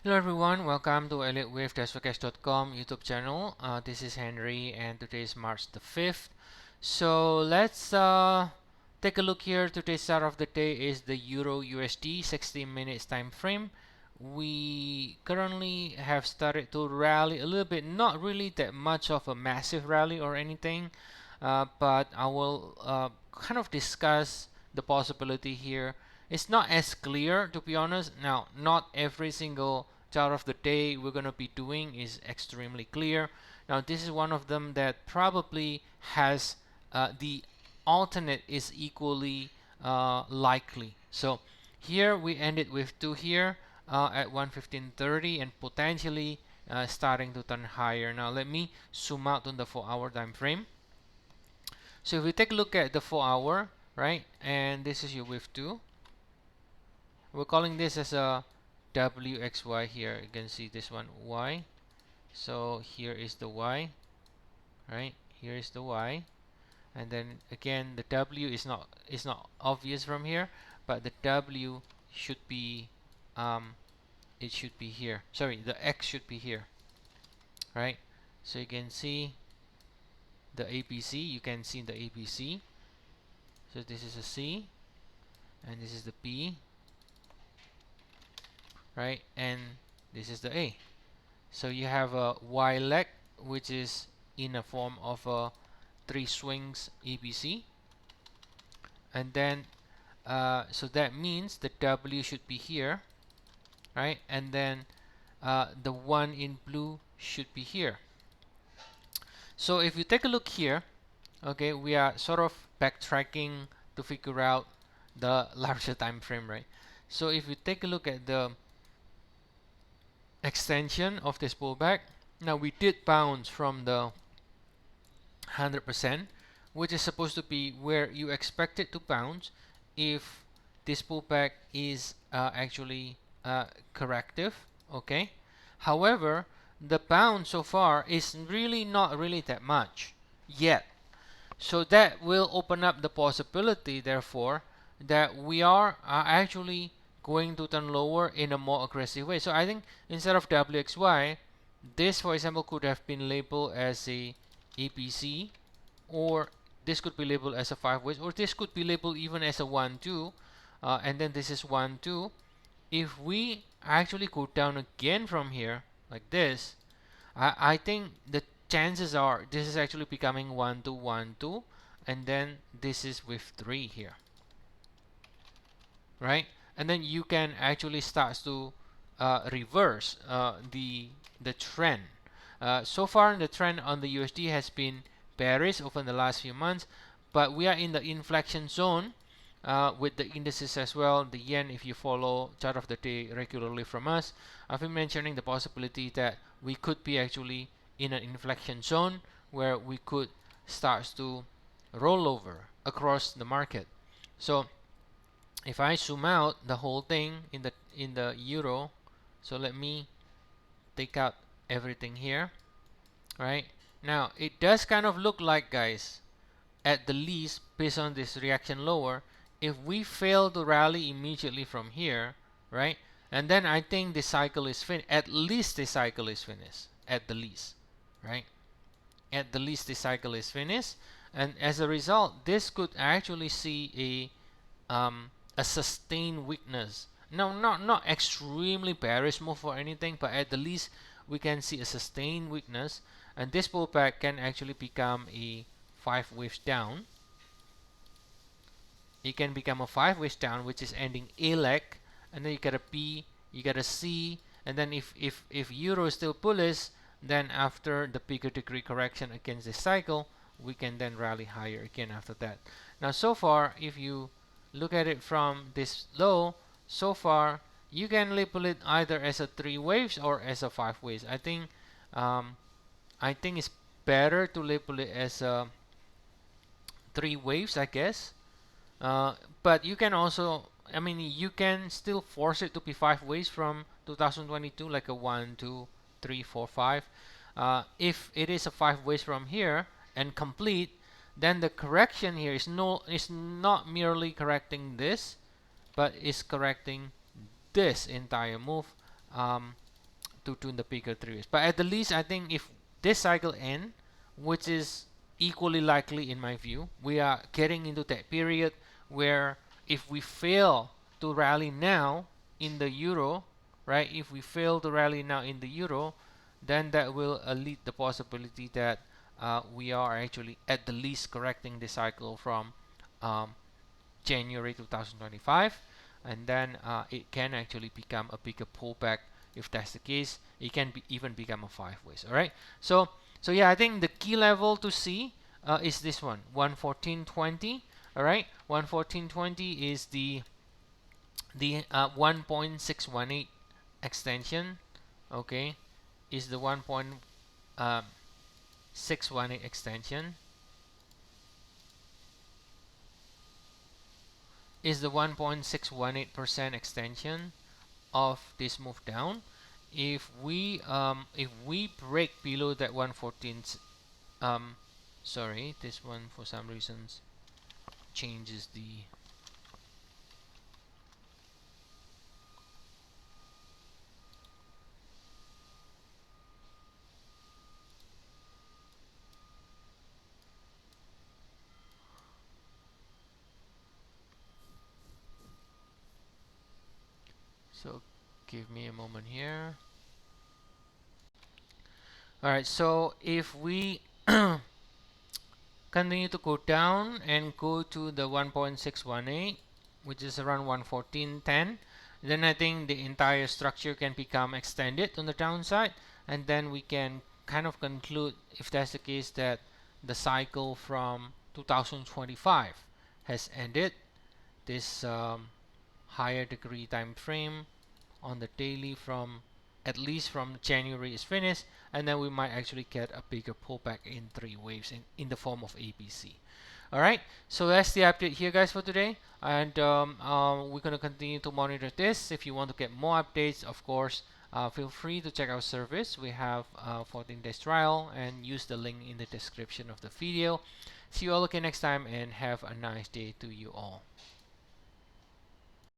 Hello everyone, welcome to Elliottwave.com YouTube channel. This is Henry and today is March the 5th. So let's take a look here. Today's start of the day is the Euro USD 16 minutes time frame. We currently have started to rally a little bit, not really that much of a massive rally or anything, but I will kind of discuss the possibility here. It's not as clear, to be honest. Now, not every single chart of the day we're going to be doing is extremely clear. Now, this is one of them that probably has the alternate is equally likely. So here we ended with 2 here at 115.30 and potentially starting to turn higher. Now let me zoom out on the 4-hour time frame. So if we take a look at the 4-hour, right, and this is your wave 2, we're calling this as a WXY here. You can see this one Y. So here is the Y, right? Here is the Y, and then again the W is not obvious from here, but the W should be it should be here. Sorry, the X should be here, right? So you can see the ABC. You can see the ABC. So this is a C, and this is the P, right? And this is the A. So you have a Y leg, which is in a form of a 3 swings ABC, and then so that means the W should be here, right? And then the one in blue should be here. So if you take a look here, okay, we are sort of backtracking to figure out the larger time frame, right? So if you take a look at the extension of this pullback, now we did bounce from the 100%, which is supposed to be where you expect it to bounce if this pullback is actually corrective, okay? However, the bounce so far is really not that much yet. So that will open up the possibility, therefore, that we are actually going to turn lower in a more aggressive way. So I think instead of WXY, this, for example, could have been labeled as a APC, or this could be labeled as a 5 ways, or this could be labeled even as a 1-2, and then this is 1-2. If we actually go down again from here like this, I think the chances are this is actually becoming 1-2, 1-2, and then this is with 3 here, right? And then you can actually start to reverse the trend. So far, the trend on the USD has been bearish over the last few months, but we are in the inflection zone with the indices as well. The yen, if you follow chart of the day regularly from us, I've been mentioning the possibility that we could be actually in an inflection zone where we could start to roll over across the market. So if I zoom out the whole thing in the euro, so let me take out everything here, right? Now it does kind of look like, guys, at the least based on this reaction lower, if we fail to rally immediately from here, right, and then I think the cycle is finished. At least the cycle is finished, at the least, right? At the least the cycle is finished, and as a result, this could actually see a sustained weakness. No, not extremely bearish move or anything, but at the least we can see a sustained weakness, and this pullback can actually become a 5 waves down. It can become a 5 waves down, which is ending A leg, and then you get a B, you get a C, and then if euro is still bullish, then after the bigger degree correction against this cycle, we can then rally higher again after that. Now so far, if you look at it from this low, so far you can label it either as a 3 waves or as a 5 waves. I think it's better to label it as a 3 waves, I guess. But you can also, I mean, you can still force it to be 5 waves from 2022, like a 1, 2, 3, 4, 5. If it is a 5 waves from here and complete, then the correction here is not merely correcting this, but is correcting this entire move to tune the bigger 3 waves. But at the least, I think if this cycle ends, which is equally likely in my view, we are getting into that period where if we fail to rally now in the euro, right? If we fail to rally now in the euro, then that will lead the possibility that we are actually at the least correcting the cycle from um, January 2025, and then it can actually become a bigger pullback. If that's the case, it can even become a 5 ways. All right, so yeah, I think the key level to see is this one, 114.20. all right, 114.20 is the 1.618 extension. Okay, is the 1.618 extension, is the 1.618% extension of this move down. If we break below that 114, sorry, this one for some reasons changes the, so give me a moment here. All right, so if we continue to go down and go to the 1.618, which is around 114.10, then I think the entire structure can become extended on the downside, and then we can kind of conclude, if that's the case, that the cycle from 2025 has ended. This higher degree time frame on the daily from at least from January is finished, and then we might actually get a bigger pullback in 3 waves in the form of ABC. All right, so that's the update here, guys, for today, and we're going to continue to monitor this. If you want to get more updates, of course, feel free to check our service. We have 14 days trial, and use the link in the description of the video. See you all again next time, and have a nice day to you all.